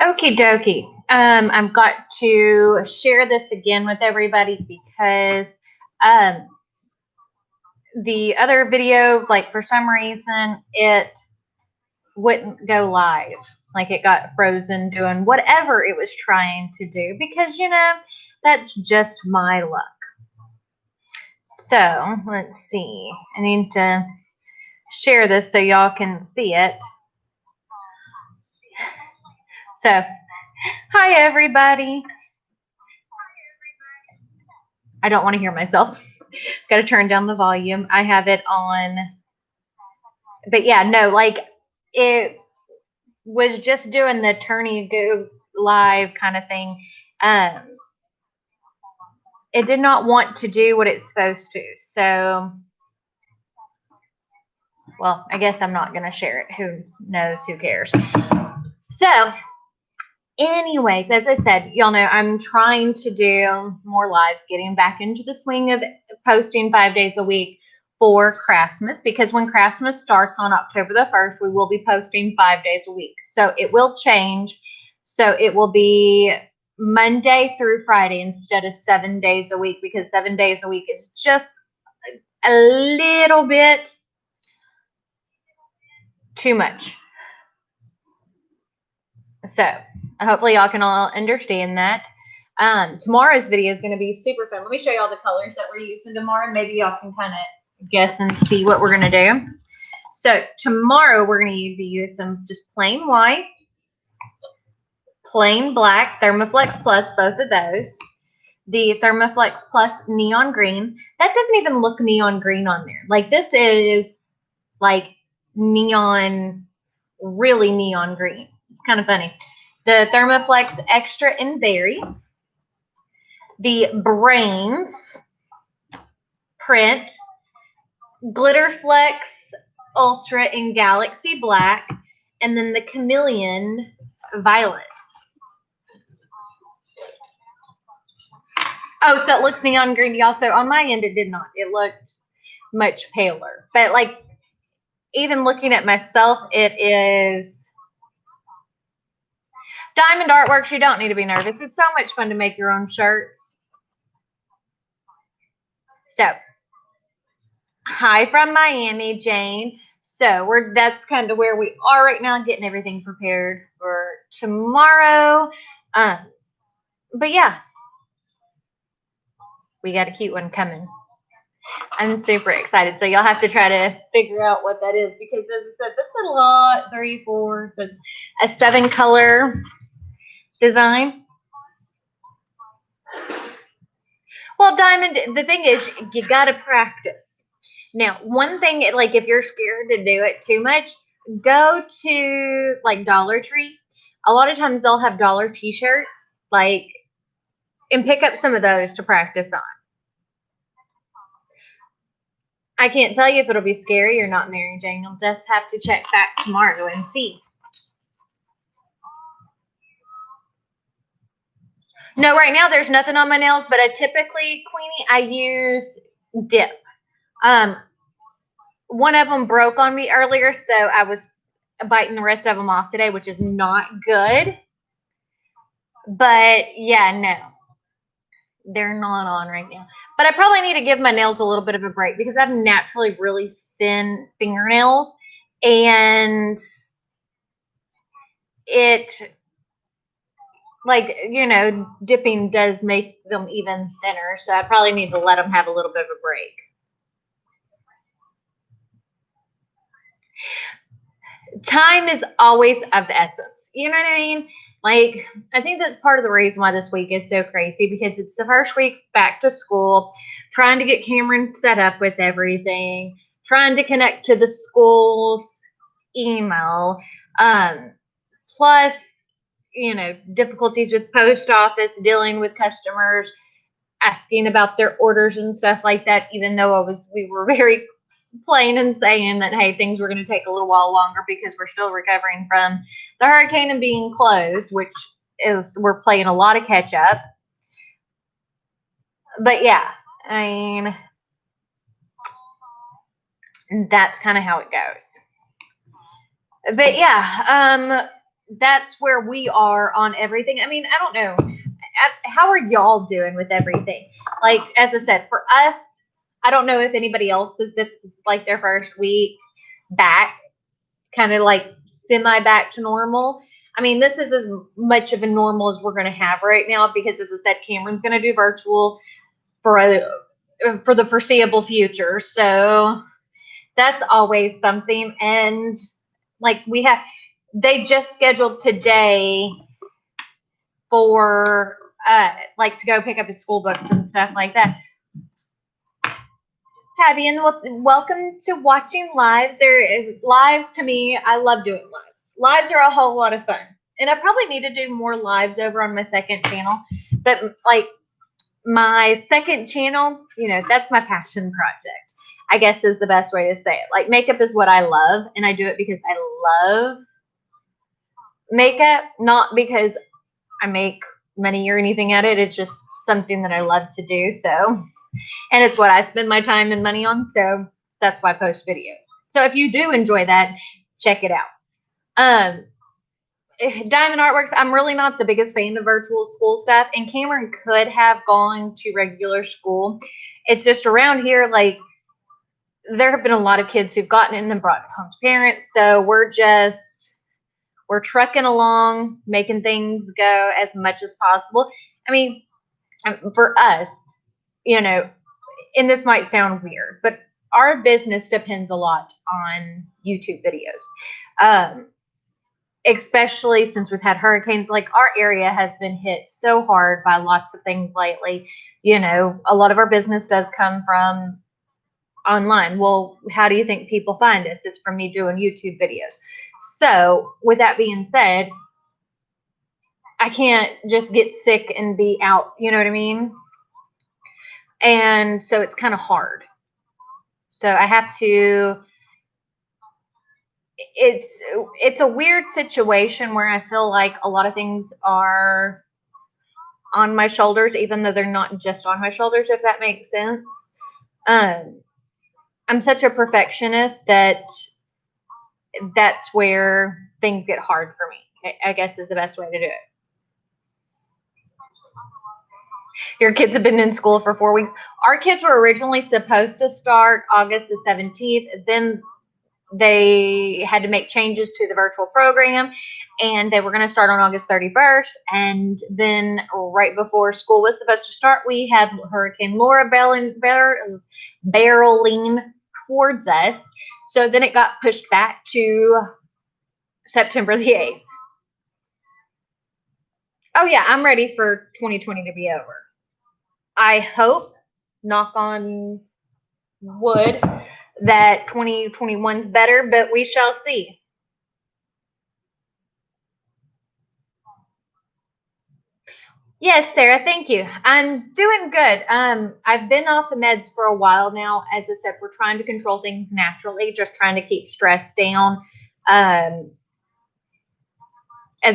Okie dokie. I've got to share this again with everybody because the other video, like for some reason, it wouldn't go live. Like it got frozen doing whatever it was trying to do because, that's just my luck. So let's see. I need to share this so y'all can see it. So, hi everybody. I don't want to hear myself. Got to turn down the volume. I have it on. But yeah, no, like it was just doing the turny go live kind of thing. It did not want to do what it's supposed to. So, well, I guess I'm not going to share it. Who knows? Who cares? So, anyways, as I said, y'all know I'm trying to do more lives, getting back into the swing of posting 5 days a week for Craftsmas, because when Craftsmas starts on October the 1st, we will be posting 5 days a week. So it will change. So it will be Monday through Friday instead of 7 days a week, because 7 days a week is just a little bit too much. So hopefully y'all can all understand that. Tomorrow's video is going to be super fun. Let me show you all the colors that we're using tomorrow. Maybe y'all can kind of guess and see what we're going to do. So tomorrow we're going to be using just plain white, plain black, Thermoflex Plus, both of those. The Thermoflex Plus neon green. That doesn't even look neon green on there. Like this is like neon, really neon green. It's kind of funny. The Thermoflex Extra and Berry. The Brains print, Glitterflex Ultra in Galaxy Black, and then the Chameleon Violet. Oh, so it looks neon green. Also, on my end, it did not. It looked much paler. But like, even looking at myself, it is Diamond Artworks. You don't need to be nervous. It's so much fun to make your own shirts. So, hi from Miami, Jane. So that's kind of where we are right now, getting everything prepared for tomorrow. But yeah, we got a cute one coming. I'm super excited. So y'all have to try to figure out what that is, because as I said, that's a lot. 3, 4, that's a 7-color design. Well, Diamond, the thing is, you got to practice. Now, one thing, like if you're scared to do it too much, go to like Dollar Tree. A lot of times they'll have dollar t-shirts, like, and pick up some of those to practice on. I can't tell you if it'll be scary or not, Mary Jane. You'll just have to check back tomorrow and see. No, right now there's nothing on my nails, but I typically, Queenie, I use dip. One of them broke on me earlier, so I was biting the rest of them off today, which is not good. But yeah, no, they're not on right now. But I probably need to give my nails a little bit of a break, because I have naturally really thin fingernails, and it, like, dipping does make them even thinner. So I probably need to let them have a little bit of a break. Time is always of the essence. You know what I mean? Like, I think that's part of the reason why this week is so crazy, because it's the first week back to school, trying to get Cameron set up with everything, trying to connect to the school's email, plus, difficulties with post office, dealing with customers, asking about their orders and stuff like that, even though we were very plain and saying that, hey, things were going to take a little while longer because we're still recovering from the hurricane and being closed, which is, we're playing a lot of catch up. But yeah, I mean, that's kind of how it goes. But yeah, that's where we are on everything. I mean, I don't know. How are y'all doing with everything? Like, as I said, for us, I don't know if anybody else is, this is like their first week back, kind of like semi back to normal. I mean, this is as much of a normal as we're going to have right now because, as I said, Cameron's going to do virtual for the foreseeable future. So that's always something. And like they just scheduled today for like to go pick up his school books and stuff like that. Patty, and welcome to watching lives. Lives to me, I love doing lives. Lives are a whole lot of fun, and I probably need to do more lives over on my second channel. But like my second channel, that's my passion project, I guess is the best way to say it. Like makeup is what I love, and I do it because I love makeup, not because I make money or anything at it. It's just something that I love to do. So, and it's what I spend my time and money on. So that's why I post videos. So if you do enjoy that, check it out. Diamond Artworks, I'm really not the biggest fan of virtual school stuff, and Cameron could have gone to regular school. It's just around here, like, there have been a lot of kids who've gotten in and brought it home to parents, so we're trucking along, making things go as much as possible. I mean, for us, and this might sound weird, but our business depends a lot on YouTube videos. Especially since we've had hurricanes. Like our area has been hit so hard by lots of things lately. A lot of our business does come from online. Well, how do you think people find us? It's from me doing YouTube videos. So with that being said, I can't just get sick and be out, you know what I mean? And so it's kind of hard. So I have to, it's a weird situation where I feel like a lot of things are on my shoulders, even though they're not just on my shoulders, if that makes sense. I'm such a perfectionist that's where things get hard for me, I guess is the best way to do it. Your kids have been in school for 4 weeks. Our kids were originally supposed to start August the 17th. Then they had to make changes to the virtual program, and they were going to start on August 31st. And then right before school was supposed to start, we had Hurricane Laura barreling towards us. So then it got pushed back to September the 8th. Oh yeah, I'm ready for 2020 to be over. I hope, knock on wood, that 2021's better, but we shall see. Yes, Sarah, thank you. I'm doing good. I've been off the meds for a while now. As I said, we're trying to control things naturally, just trying to keep stress down as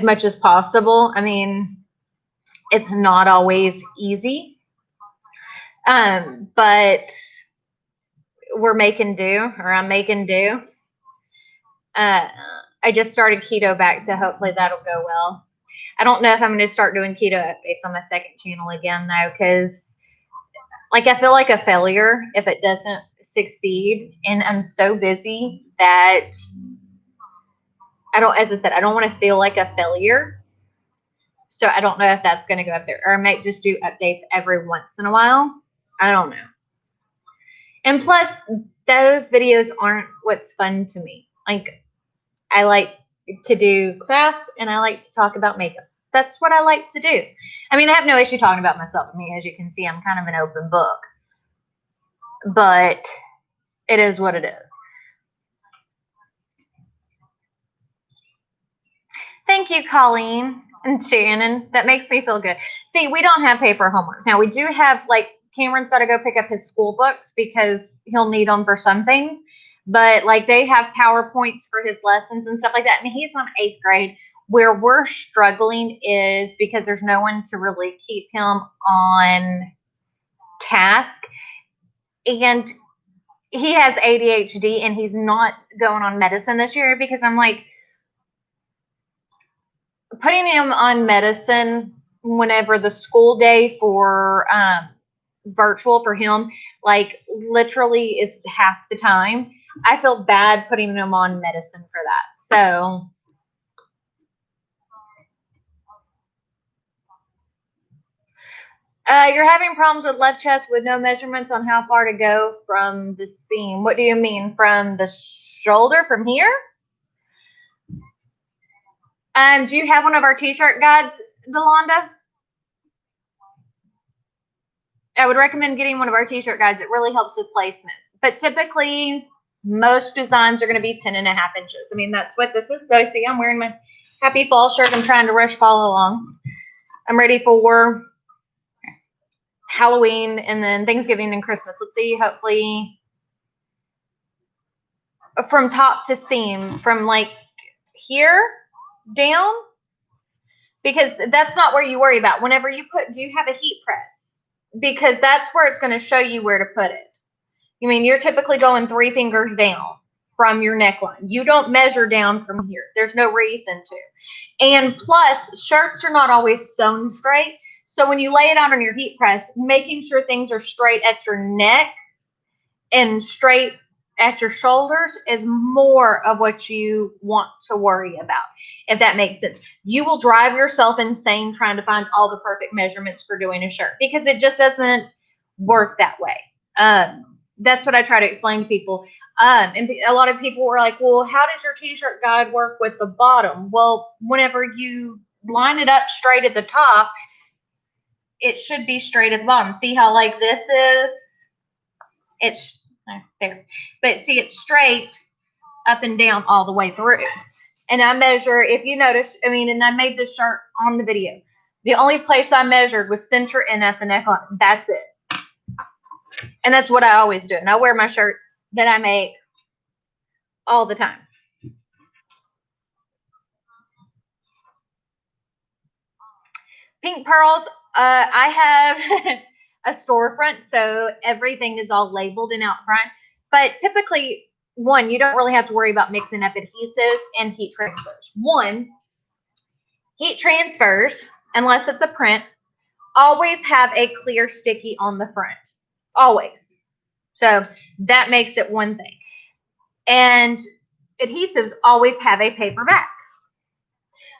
much as possible. I mean, it's not always easy, but we're making do, or I'm making do. I just started keto back, so hopefully that'll go well. I don't know if I'm going to start doing keto updates on my second channel again, though, because like I feel like a failure if it doesn't succeed, and I'm so busy that as I said, I don't want to feel like a failure. So I don't know if that's going to go up there, or I might just do updates every once in a while. I don't know. And plus, those videos aren't what's fun to me. Like, I like to do crafts, and I like to talk about makeup. That's what I like to do. I mean, I have no issue talking about myself. I mean, as you can see, I'm kind of an open book. But it is what it is. Thank you, Colleen and Shannon. That makes me feel good. See, we don't have paper homework. Now, we do have, like, Cameron's got to go pick up his school books because he'll need them for some things. But, like, they have PowerPoints for his lessons and stuff like that. And he's on 8th grade. Where we're struggling is because there's no one to really keep him on task. And he has ADHD, and he's not going on medicine this year because I'm like, putting him on medicine whenever the school day for virtual for him, like literally is half the time. I feel bad putting him on medicine for that. So you're having problems with left chest with no measurements on how far to go from the seam. What do you mean? From the shoulder, from here? Do you have one of our t-shirt guides, Delonda? I would recommend getting one of our t-shirt guides. It really helps with placement. But typically, most designs are going to be 10.5 inches. I mean, that's what this is. So see, I'm wearing my happy fall shirt. I'm trying to rush fall along. I'm ready for Halloween and then Thanksgiving and Christmas. Let's see, hopefully from top to seam, from like here down, because that's not where you worry about. Whenever you put, do you have a heat press? Because that's where it's going to show you where to put it. I mean, you're typically going 3 fingers down from your neckline. You don't measure down from here. There's no reason to. And plus, shirts are not always sewn straight. So when you lay it out on your heat press, making sure things are straight at your neck and straight at your shoulders is more of what you want to worry about, if that makes sense. You will drive yourself insane trying to find all the perfect measurements for doing a shirt because it just doesn't work that way. That's what I try to explain to people. And a lot of people were like, well, how does your t-shirt guide work with the bottom? Well, whenever you line it up straight at the top, it should be straight at the bottom. See how like this is? It's there. But see, it's straight up and down all the way through. And I measure, if you notice, I mean, and I made this shirt on the video. The only place I measured was center and at the neckline. That's it. And that's what I always do. And I wear my shirts that I make all the time. Pink pearls, I have a storefront, so everything is all labeled and out front. But typically, one, you don't really have to worry about mixing up adhesives and heat transfers. One, heat transfers, unless it's a print, always have a clear sticky on the front. Always. So that makes it one thing. And adhesives always have a paper back.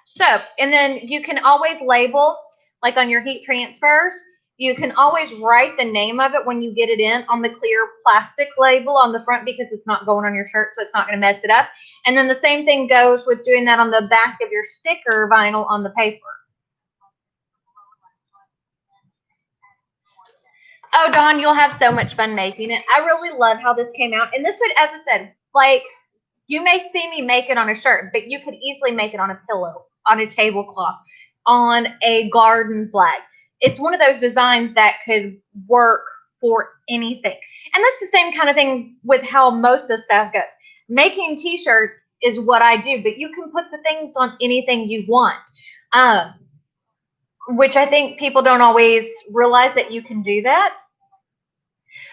So, and then you can always label, like on your heat transfers, you can always write the name of it when you get it in on the clear plastic label on the front because it's not going on your shirt, so it's not going to mess it up. And then the same thing goes with doing that on the back of your sticker vinyl on the paper. Oh, Dawn, you'll have so much fun making it. I really love how this came out. And this would, as I said, like, you may see me make it on a shirt, but you could easily make it on a pillow, on a tablecloth, on a garden flag. It's one of those designs that could work for anything. And that's the same kind of thing with how most of the stuff goes. Making t-shirts is what I do, but you can put the things on anything you want. Which I think people don't always realize that you can do that.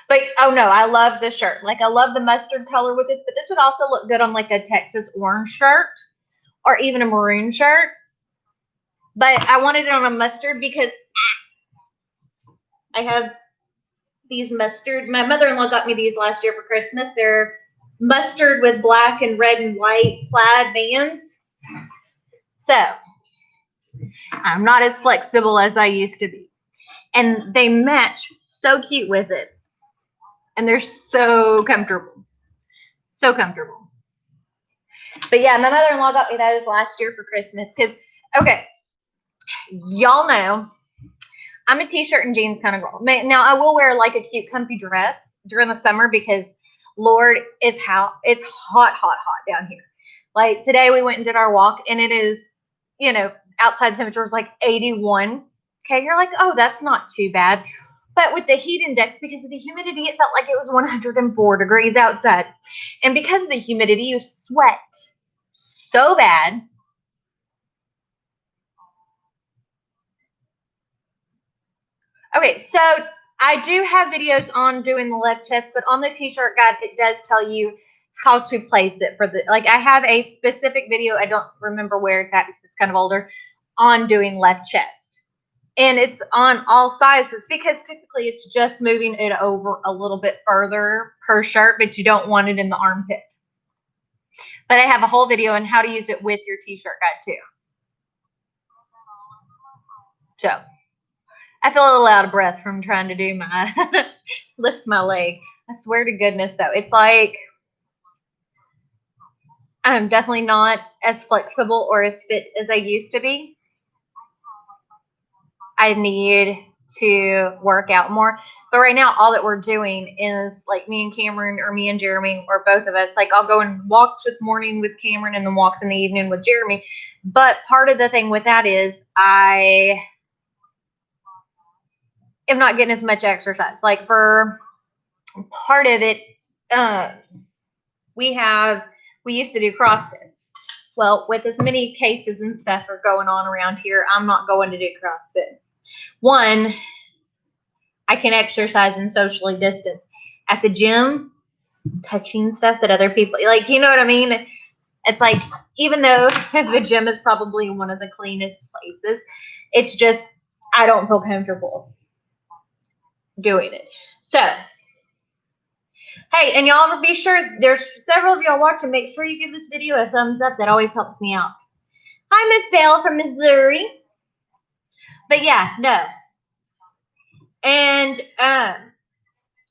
But oh no, I love this shirt. Like I love the mustard color with this, but this would also look good on like a Texas orange shirt or even a maroon shirt. But I wanted it on a mustard because I have these mustard. My mother-in-law got me these last year for Christmas. They're mustard with black and red and white plaid bands. So I'm not as flexible as I used to be. And they match so cute with it. And they're so comfortable. So comfortable. But yeah, my mother-in-law got me those last year for Christmas because, okay, y'all know I'm a t-shirt and jeans kind of girl. Now I will wear like a cute comfy dress during the summer because Lord is how it's hot down here. Like today we went and did our walk and it is, you know, outside temperature is like 81. Okay, you're like, oh, that's not too bad. But with the heat index, because of the humidity, it felt like it was 104 degrees outside. And because of the humidity, you sweat so bad. Okay, so I do have videos on doing the left chest, but on the t-shirt guide, it does tell you how to place it for the, like I have a specific video, I don't remember where it's at because it's kind of older, on doing left chest. And it's on all sizes because typically it's just moving it over a little bit further per shirt, but you don't want it in the armpit. But I have a whole video on how to use it with your t-shirt guide too. So I feel a little out of breath from trying to do my lift my leg. I swear to goodness though, it's like I'm definitely not as flexible or as fit as I used to be. I need to work out more. But right now, all that we're doing is like me and Cameron or me and Jeremy or both of us, like I'll go on walks with morning with Cameron and then walks in the evening with Jeremy. But part of the thing with that is I am not getting as much exercise. Like for part of it, we used to do CrossFit. Well, with as many cases and stuff are going on around here, I'm not going to do CrossFit. One, I can exercise and socially distance. At the gym, touching stuff that other people, like, you know what I mean? It's like, even though the gym is probably one of the cleanest places, it's just, I don't feel comfortable doing it. So, hey, and y'all be sure, there's several of y'all watching, make sure you give this video a thumbs up. That always helps me out. Hi, Miss Dale from Missouri. But yeah, no. And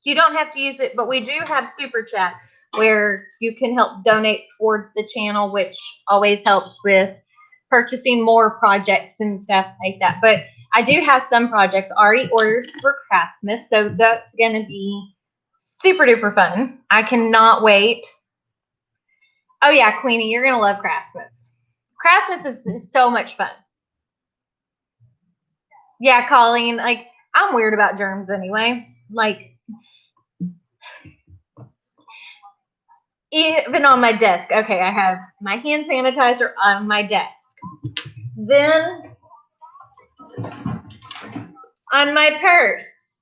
you don't have to use it, but we do have Super Chat where you can help donate towards the channel, which always helps with purchasing more projects and stuff like that. But I do have some projects already ordered for Christmas, so that's going to be super duper fun. I cannot wait. Oh yeah, Queenie, you're going to love Christmas. Christmas is so much fun. Yeah, Colleen, like I'm weird about germs anyway. Like even on my desk. Okay, I have my hand sanitizer on my desk. Then on my purse,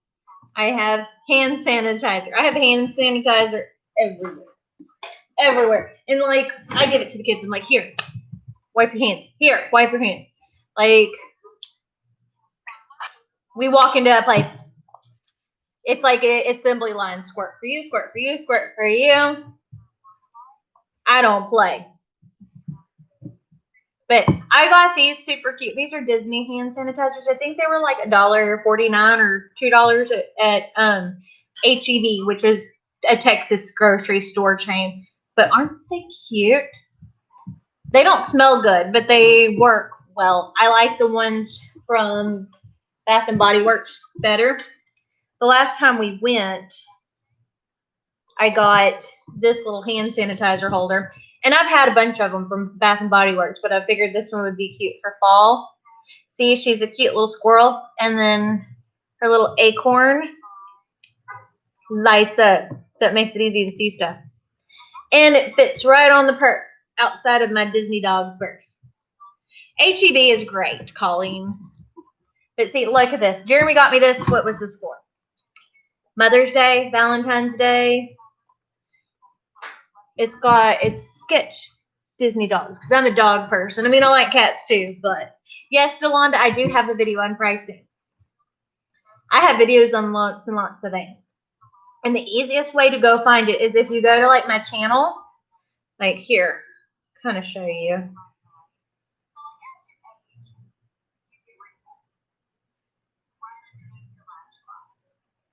I have hand sanitizer. I have hand sanitizer everywhere. Everywhere. And like I give it to the kids. I'm like, here, wipe your hands. Here, wipe your hands. Like we walk into a place. It's like a assembly line. Squirt for you, squirt for you, squirt for you. I don't play. But I got these super cute. These are Disney hand sanitizers. I think they were like $1.49 or $2 at HEB, which is a Texas grocery store chain. But aren't they cute? They don't smell good, but they work well. I like the ones from Bath and Body Works better. The last time we went, I got this little hand sanitizer holder. And I've had a bunch of them from Bath and Body Works, but I figured this one would be cute for fall. See, she's a cute little squirrel. And then her little acorn lights up, so it makes it easy to see stuff. And it fits right on the purse outside of my Disney dog's purse. HEB is great, Colleen. But see, look at this. Jeremy got me this. What was this for? Mother's Day, Valentine's Day. It's sketch Disney dogs because I'm a dog person. I mean, I like cats too, but yes, Delonda, I do have a video on pricing. I have videos on lots and lots of things. And the easiest way to go find it is if you go to like my channel, like here, kind of show you.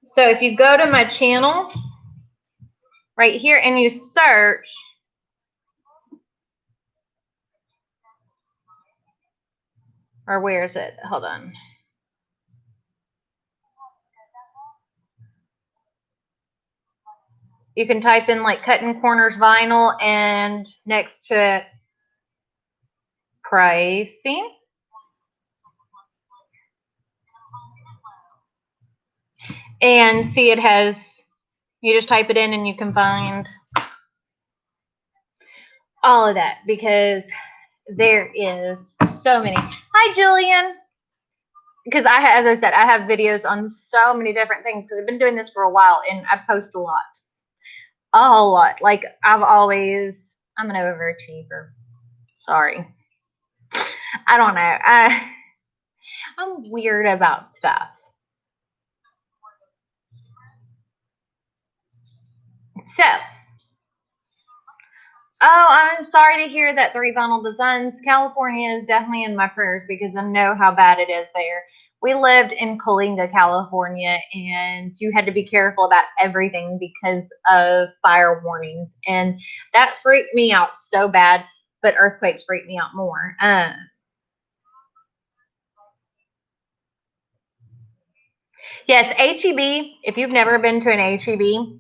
So if you go to my channel right here and you search or where is it? Hold on. You can type in like Cuttin Corners Vinyl and next to it, pricing. And see, it has, you just type it in and you can find all of that because there is so many. Hi, Jillian. Because as I said, I have videos on so many different things because I've been doing this for a while and I post a lot. a whole lot. Like I'm an overachiever. Sorry. I don't know. I'm weird about stuff. So, oh, I'm sorry to hear that 3 vinyl designs. California is definitely in my prayers because I know how bad it is there. We lived in Coalinga, California, and you had to be careful about everything because of fire warnings. And that freaked me out so bad, but earthquakes freak me out more. Yes, HEB, if you've never been to an HEB,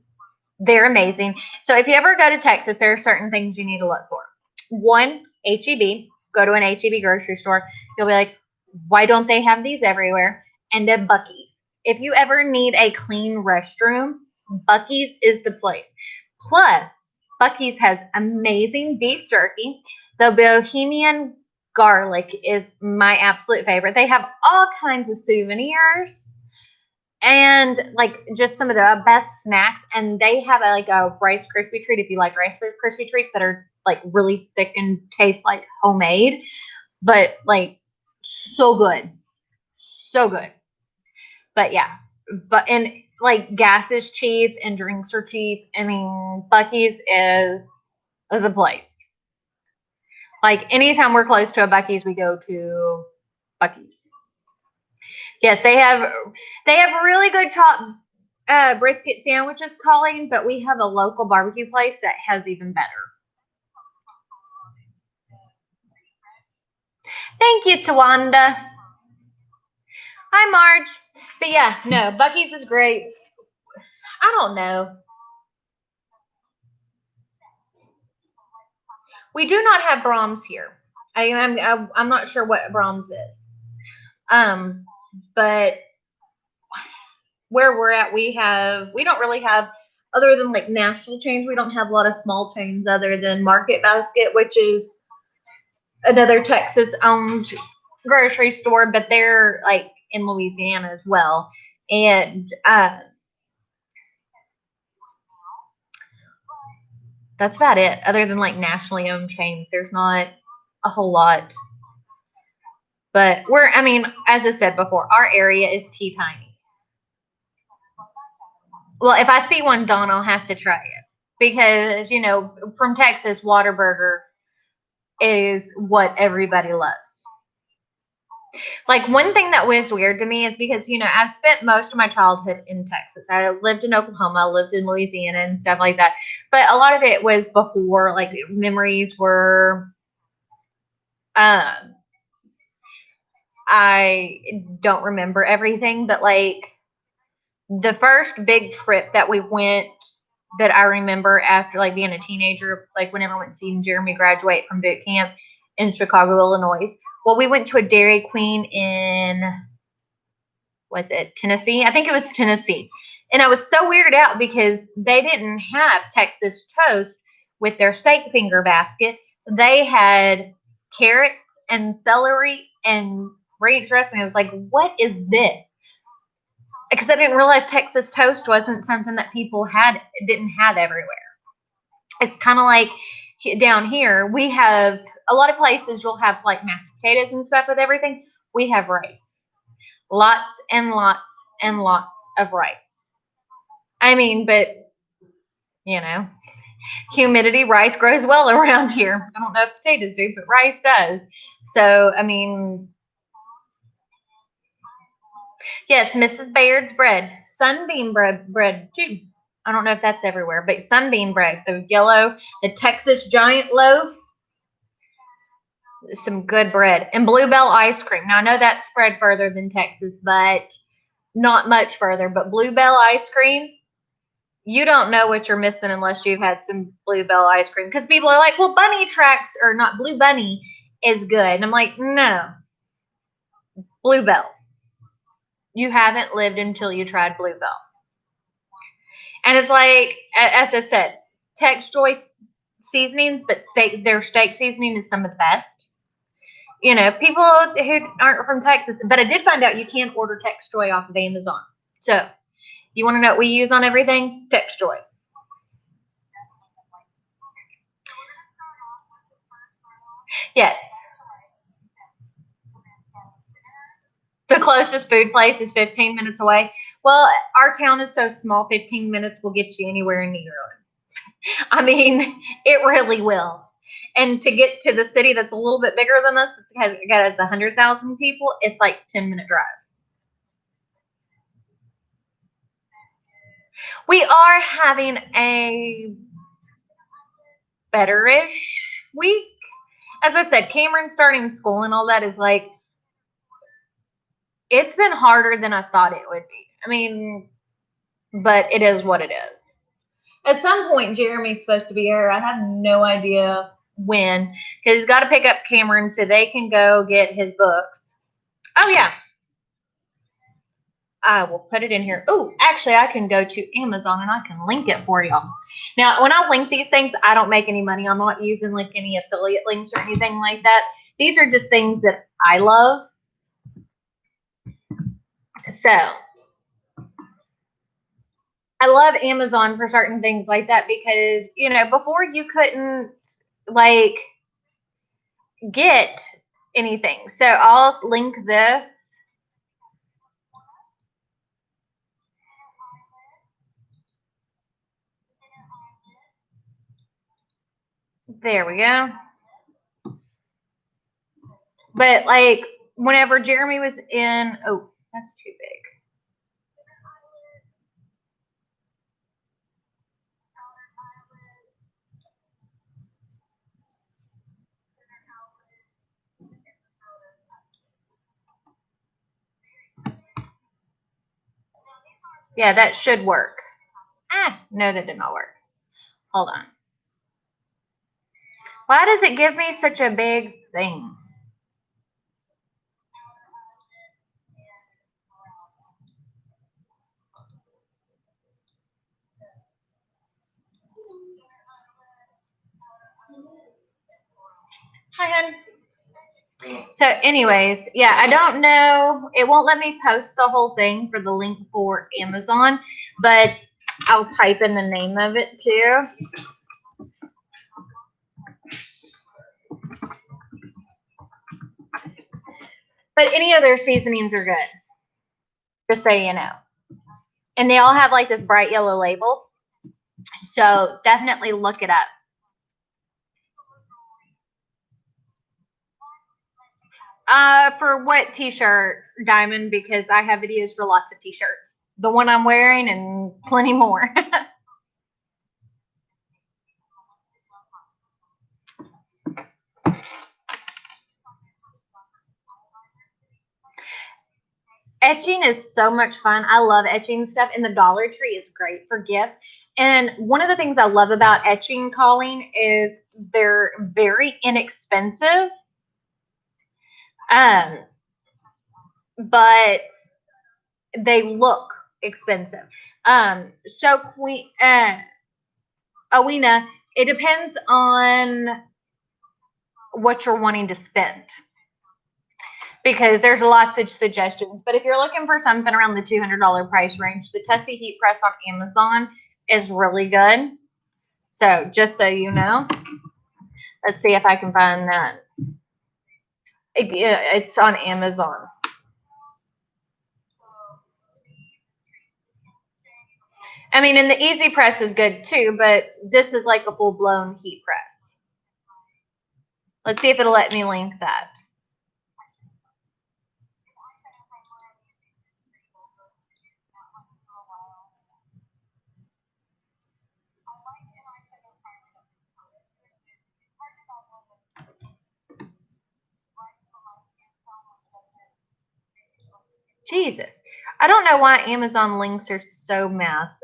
they're amazing. So if you ever go to Texas, there are certain things you need to look for. One, HEB. Go to an HEB grocery store. You'll be like, why don't they have these everywhere? And then Buc-ee's. If you ever need a clean restroom, Buc-ee's is the place. Plus, Buc-ee's has amazing beef jerky. The Bohemian garlic is my absolute favorite. They have all kinds of souvenirs and like just some of the best snacks. And they have a Rice Krispie treat if you like Rice Krispie treats that are like really thick and taste like homemade, but like so good, so good. But yeah, but and like gas is cheap and drinks are cheap. I mean, Buc-ee's is the place. Like anytime we're close to a Buc-ee's, we go to Buc-ee's. Yes, they have really good chopped brisket sandwiches, Colleen, but we have a local barbecue place that has even better. Thank you, Tawanda. Hi, Marge. But yeah, no, Buc-ee's is great. I don't know. We do not have Brahms here. I'm not sure what Brahms is. But where we're at, we don't really have, other than like national chains, we don't have a lot of small chains other than Market Basket, which is another Texas owned grocery store, but they're like in Louisiana as well. And that's about it. Other than like nationally owned chains, there's not a whole lot. But I mean, as I said before, our area is tea tiny. Well, if I see one, Dawn, I'll have to try it because from Texas, Whataburger is what everybody loves. Like one thing that was weird to me is because I've spent most of my childhood in Texas. I lived in Oklahoma, I lived in Louisiana and stuff like that. But a lot of it was before, like memories were. I don't remember everything, but like the first big trip that we went that I remember after like being a teenager, like whenever I went seeing Jeremy graduate from boot camp in Chicago, Illinois. Well, we went to a Dairy Queen in, was it Tennessee? I think it was Tennessee. And I was so weirded out because they didn't have Texas toast with their steak finger basket. They had carrots and celery and ranch dressing. I was like, what is this? Because I didn't realize Texas toast wasn't something that people didn't have everywhere. It's kind of like down here, we have a lot of places you'll have like mashed potatoes and stuff with everything. We have rice. Lots and lots and lots of rice. I mean, but humidity, rice grows well around here. I don't know if potatoes do, but rice does. So, I mean, yes, Mrs. Baird's bread, sunbeam bread too. I don't know if that's everywhere, but sunbeam bread, the yellow, the Texas giant loaf, some good bread, and Bluebell ice cream. Now I know that's spread further than Texas, but not much further. But Bluebell ice cream, you don't know what you're missing unless you've had some Bluebell ice cream. Because people are like, well, Bunny Tracks or not Blue Bunny is good, and I'm like, no, Bluebell. You haven't lived until you tried Bluebell. And it's like, as I said, Tex Joy seasonings, but their steak seasoning is some of the best. People who aren't from Texas, but I did find out you can order Tex Joy off of Amazon. So, you want to know what we use on everything? Tex Joy. Yes. The closest food place is 15 minutes away. Well, our town is so small, 15 minutes will get you anywhere in New York. I mean, it really will. And to get to the city that's a little bit bigger than us, it's got 100,000 people. It's like 10-minute drive. We are having a better-ish week. As I said, Cameron starting school and all that is like, it's been harder than I thought it would be. I mean, but it is what it is. At some point, Jeremy's supposed to be here. I have no idea when, because he's got to pick up Cameron so they can go get his books. Oh, yeah. I will put it in here. Oh, actually, I can go to Amazon and I can link it for y'all. Now, when I link these things, I don't make any money. I'm not using like any affiliate links or anything like that. These are just things that I love. So, I love Amazon for certain things like that because, you know, before you couldn't like get anything. So, I'll link this. There we go. But like whenever Jeremy was in, oh, that's too big. Yeah, that should work. Ah, no, that did not work. Hold on. Why does it give me such a big thing? Hi, hun. So, anyways, yeah, I don't know. It won't let me post the whole thing for the link for Amazon, but I'll type in the name of it too. But any of their seasonings are good, just so you know. And they all have like this bright yellow label. So definitely look it up. For what t-shirt, Diamond? Because I have videos for lots of t-shirts. The one I'm wearing and plenty more. Etching is so much fun. I love etching stuff, and the Dollar Tree is great for gifts. And one of the things I love about etching calling is they're very inexpensive. But they look expensive. So Queen Owena, it depends on what you're wanting to spend. Because there's lots of suggestions. But if you're looking for something around the $200 price range, the Tessie Heat Press on Amazon is really good. So just so you know, let's see if I can find that. It's on Amazon. I mean, and the Easy Press is good too, but this is like a full-blown heat press. Let's see if it'll let me link that. Jesus. I don't know why Amazon links are so massive.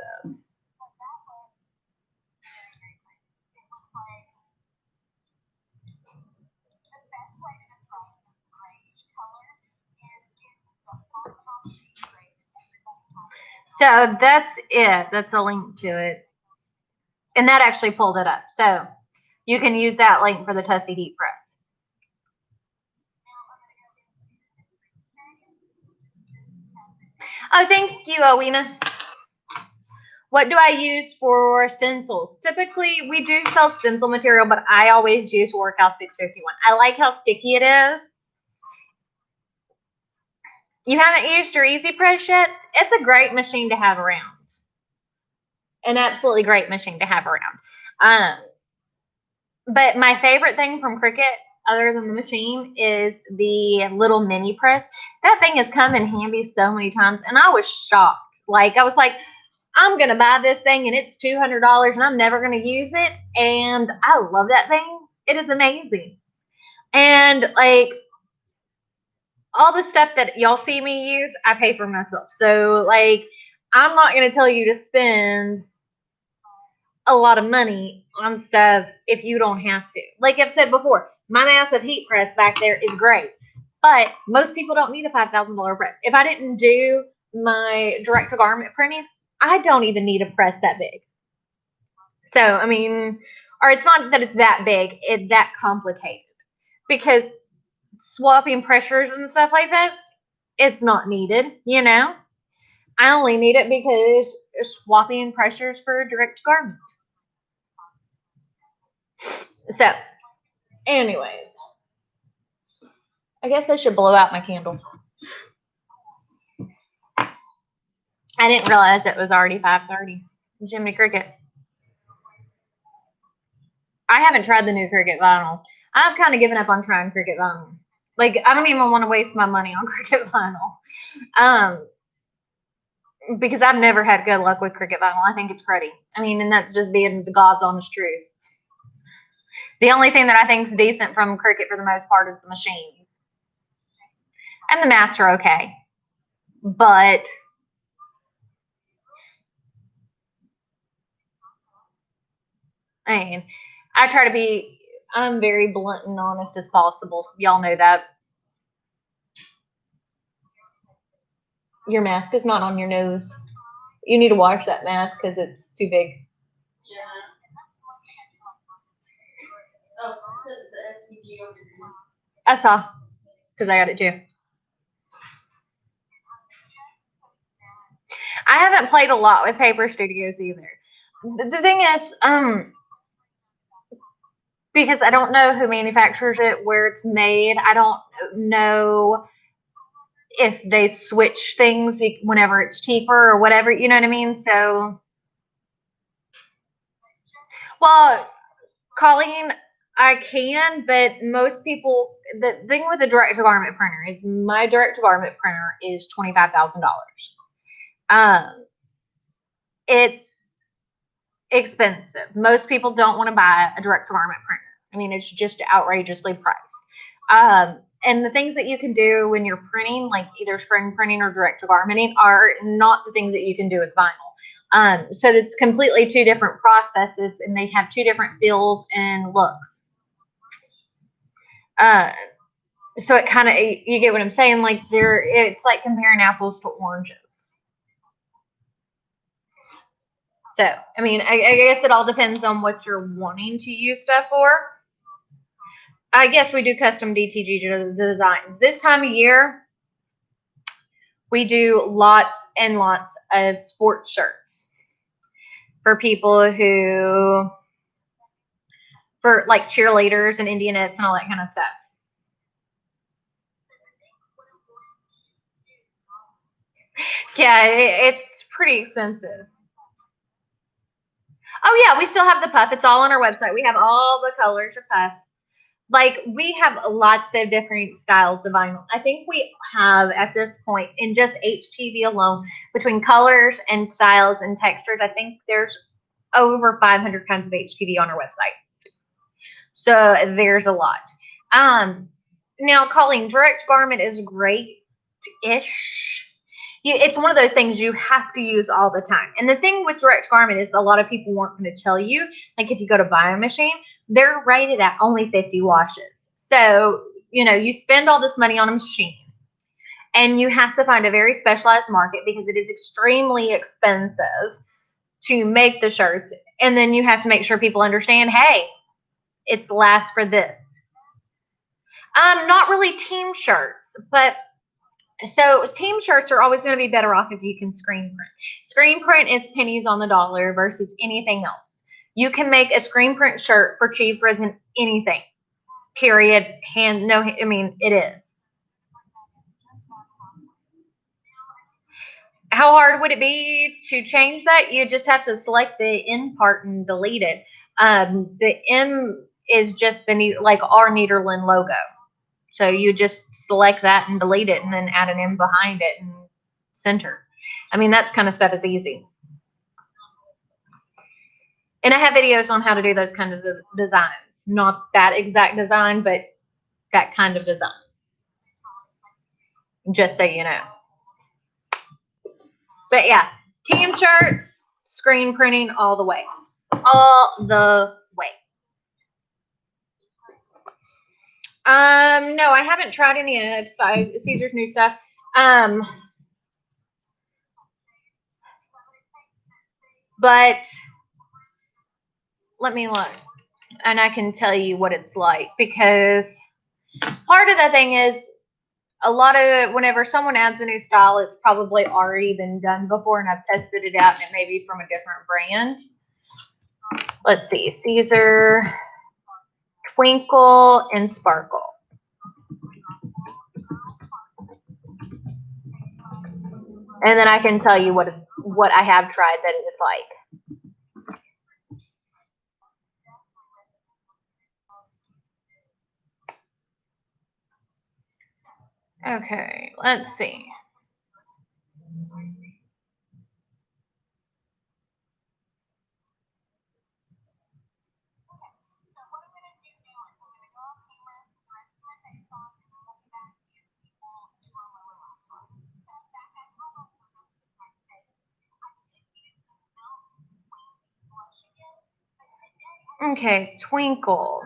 So that's it. That's a link to it. And that actually pulled it up. So you can use that link for the Tessie Heat Press. Oh, thank you, Owena. What do I use for stencils? Typically, we do sell stencil material, but I always use Workout 651. I like how sticky it is. You haven't used your Easy Press yet? It's a great machine to have around. An absolutely great machine to have around. But my favorite thing from Cricut, other than the machine, is the little mini press. That thing has come in handy so many times, and I was shocked. Like, I was like, I'm going to buy this thing, and it's $200, and I'm never going to use it. And I love that thing. It is amazing. And, like, all the stuff that y'all see me use, I pay for myself. So, like, I'm not going to tell you to spend a lot of money on stuff if you don't have to. Like I've said before, my massive heat press back there is great, but most people don't need a $5,000 press. If I didn't do my direct to garment printing, I don't even need a press that big. So, I mean, or it's not that it's that big, it's that complicated, because swapping pressures and stuff like that, it's not needed, you know? I only need it because swapping pressures for direct to garment. So, anyways, I guess I should blow out my candle. I didn't realize it was already 5:30. Jiminy Cricket. I haven't tried the new Cricut vinyl. I've kind of given up on trying Cricut vinyl. Like, I don't even want to waste my money on Cricut vinyl. Because I've never had good luck with Cricut vinyl. I think it's cruddy. I mean, and that's just being the God's honest truth. The only thing that I think is decent from Cricut for the most part is the machines. And the mats are okay. But I mean, I try to be, I'm very blunt and honest as possible. Y'all know that. Your mask is not on your nose. You need to wash that mask because it's too big. I saw, because I got it too. I haven't played a lot with Paper Studios either. The thing is, because I don't know who manufactures it, where it's made. I don't know if they switch things whenever it's cheaper or whatever. You know what I mean? So, well, Colleen, I can, but most people, the thing with the direct to garment printer is my direct to garment printer is $25,000. It's expensive. Most people don't want to buy a direct to garment printer. I mean, it's just outrageously priced. And the things that you can do when you're printing, like either screen printing or direct to garmenting, are not the things that you can do with vinyl. So it's completely two different processes, and they have two different feels and looks. So it kind of, you get what I'm saying? Like it's like comparing apples to oranges. So, I mean, I guess it all depends on what you're wanting to use stuff for. I guess we do custom DTG designs. This time of year, we do lots and lots of sports shirts for people who, for like cheerleaders and Indianettes and all that kind of stuff. Yeah, it's pretty expensive. Oh yeah, we still have the puff. It's all on our website. We have all the colors of puff. Like, we have lots of different styles of vinyl. I think we have, at this point, in just HTV alone, between colors and styles and textures, I think there's over 500 kinds of HTV on our website. So there's a lot. Now, Colleen, direct garment is great-ish. It's one of those things you have to use all the time. And the thing with direct garment is a lot of people weren't going to tell you, like if you go to buy a machine, they're rated at only 50 washes. So, you spend all this money on a machine, and you have to find a very specialized market because it is extremely expensive to make the shirts. And then you have to make sure people understand, hey, it's lasts for this. Not really team shirts, but So team shirts are always going to be better off if you can screen print. Screen print is pennies on the dollar versus anything else. You can make a screen print shirt for cheaper than anything. Period. I mean, it is. How hard would it be to change that? You just have to select the N part and delete it. The M is just the like our Nederland logo. So you just select that and delete it and then add an M behind it and center. I mean, that kind of stuff is easy. And I have videos on how to do those kind of designs. Not that exact design, but that kind of design. Just so you know. But yeah, team shirts, screen printing all the way. All the way. No, I haven't tried any of Caesar's new stuff. But let me look, and I can tell you what it's like, because part of the thing is a lot of whenever someone adds a new style, it's probably already been done before, and I've tested it out, and it may be from a different brand. Let's see, Caesar Twinkle and Sparkle. And then I can tell you what I have tried that it's like. Okay, let's see. Okay, Twinkle.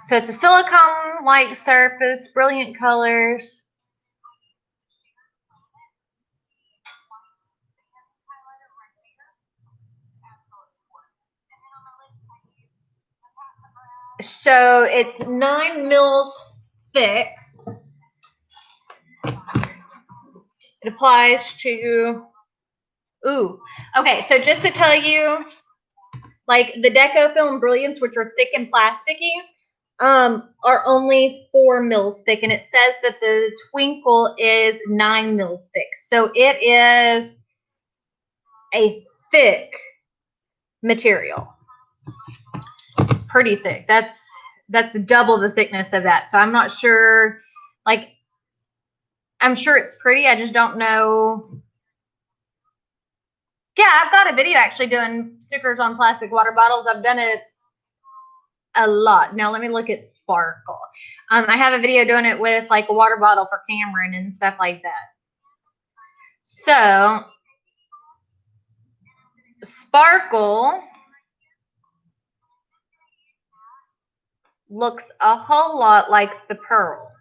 So it's a silicone-like surface, brilliant colors. So it's 9 mils thick. It applies to, okay, so just to tell you, like the Deco Film Brilliance, which are thick and plasticky, are only 4 mils thick, and it says that the Twinkle is 9 mils thick. So it is a thick material. Pretty thick. That's double the thickness of that. So I'm not sure, like, I'm sure it's pretty. I just don't know. Yeah, I've got a video actually doing stickers on plastic water bottles. I've done it a lot. Now let me look at Sparkle. I have a video doing it with like a water bottle for Cameron and stuff like that. So Sparkle looks a whole lot like the Pearl.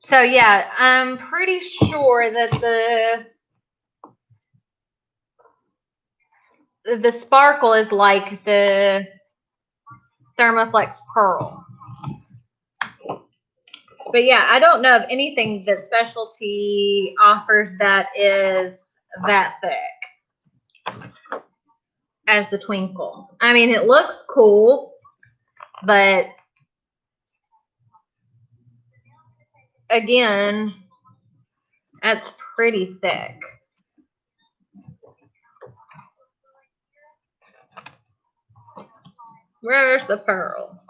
So yeah, I'm pretty sure that the Sparkle is like the Thermoflex Pearl. But yeah, I don't know of anything that Specialty offers that is that thick as the Twinkle. I mean, it looks cool, but again, that's pretty thick. Where's the Pearl?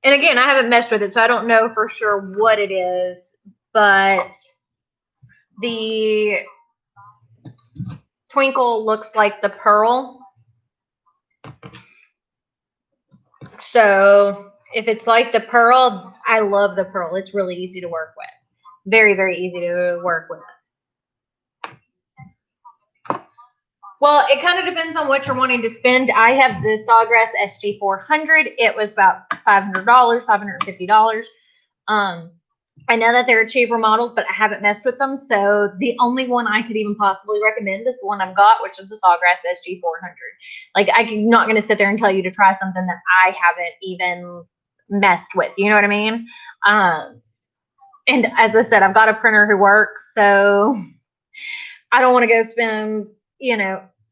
And again, I haven't messed with it, so I don't know for sure what it is, but the Twinkle looks like the Pearl. So if it's like the Pearl, I love the pearl. It's really easy to work with. Very, very easy to work with. Well, it kind of depends on what you're wanting to spend. I have the Sawgrass SG400. It was about $500, $550. I know that there are cheaper models, but I haven't messed with them. So the only one I could even possibly recommend is the one I've got, which is the Sawgrass SG400. Like, I'm not going to sit there and tell you to try something that I haven't even messed with. You know what I mean? And as I said, I've got a printer who works, so I don't want to go spend,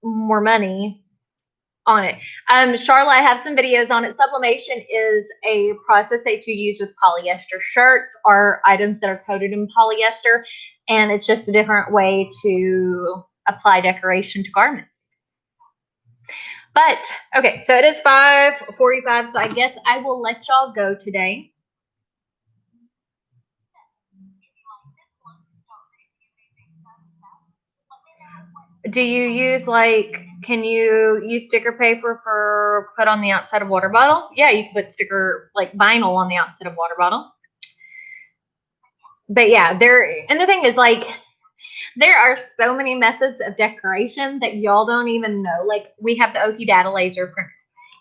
more money on it. Charlotte, I have some videos on it. Sublimation is a process that you use with polyester shirts or items that are coated in polyester, and it's just a different way to apply decoration to garments. But okay, so it is 5:45, so I guess I will let y'all go today. Do you use can you use sticker paper for put on the outside of water bottle? Yeah, you can put sticker vinyl on the outside of water bottle. But yeah, and the thing is there are so many methods of decoration that y'all don't even know. Like, we have the Oki Data laser printer.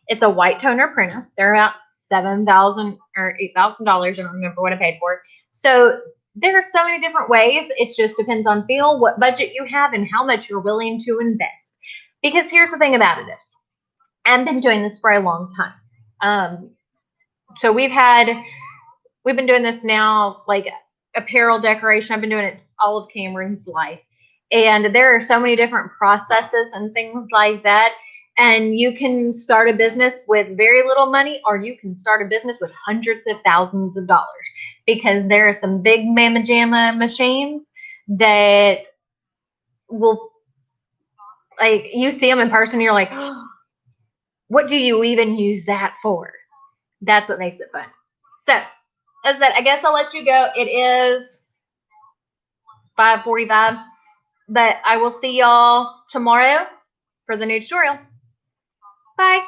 It's a white toner printer. They're about $7,000 or $8,000. I don't remember what I paid for it. So there are so many different ways. It just depends on feel, what budget you have, and how much you're willing to invest. Because here's the thing about it is, I've been doing this for a long time. So we've been doing this now, like apparel decoration. I've been doing it all of Cameron's life. And there are so many different processes and things like that. And you can start a business with very little money, or you can start a business with hundreds of thousands of dollars, because there are some big mamma jamma machines that will, you see them in person, you're like, oh, what do you even use that for? That's what makes it fun. So, as I said, I guess I'll let you go. It is 5:45, but I will see y'all tomorrow for the new tutorial. Bye.